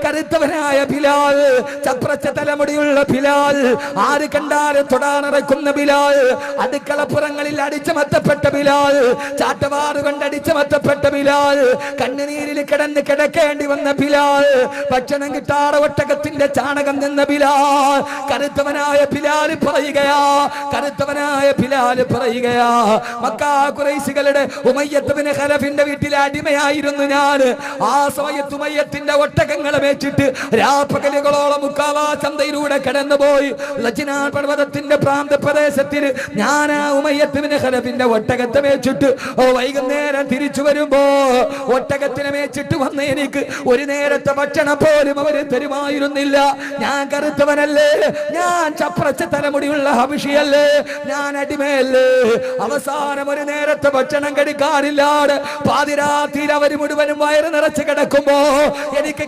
കരുത്തവനായ ബിലാൽ, ചപ്രച്ച തലമുടിയുള്ള ബിലാൽ, ആര് കണ്ടാലും തൊടാനിറക്കുന്ന ബിലാൽ, അടുക്കളപ്പുറങ്ങളിൽ അടിച്ചമർത്തപ്പെട്ട ബിലാൽ, ചാട്ടവാറ് കൊണ്ട് അടിച്ചമർത്തപ്പെട്ട ബിലാൽ, കണ്ണുനീരിൽ കിടന്ന് കിടക്കേണ്ടി വന്ന ബിലാൽ, ഭക്ഷണം കിട്ടാതെ ഒട്ടകത്തിന്റെ ചാണകം നിന്ന ബിലാൽ, കരുത്തവനായ ബിലാൽ പറയുകയാ, കരുത്തവനായ ബിലാൽ പറയുകയാ, മക്കാ ഖുറൈശികളുടെ ഉമയ്യത്ത് ബിൻ ഖലഫിന്റെ വീട്ടിലെ അടിമയായിരുന്നു ഞാൻ. ആ സമയത്ത് ഉമയ്യത്തിന്റെ ഒട്ടകങ്ങളെ വെച്ചിട്ട് രാപ്പകലുകളോളം മുക്കാവാ ചന്തയിലൂടെ കടന്നുപോയി. ലജ്നാൻ പർവ്വതത്തിന്റെ പ്രാന്ത പ്രദേശത്തിൽ ഞാൻ ആ ഉമയ്യത്ത് ബിൻ ഖലഫിന്റെ ഒട്ടകത്തെ വെച്ചിട്ട് വൈകുന്നേരം തിരിച്ചു വരുമ്പോ ഒട്ടകത്തിനെ വെച്ചിട്ട് വന്ന എനിക്ക് ഒരു നേരത്തെ ഭക്ഷണം പോലും അവര് തരുമായിരുന്നില്ല. ഞാൻ കറുത്തവനല്ലേ, ഞാൻ ചപ്രച്ച തലമുടിയുള്ള ഹബിഷിയല്ലേ, ഞാൻ അടിമയല്ലേ. അവസാനം ഒരു നേരത്തെ ഭക്ഷണം കഴിക്കാറില്ലാതെ പാതിരാത്രിയിൽ അവര് മുഴുവനും വയറ് നിറച്ച് കിടക്കുമ്പോ എനിക്ക്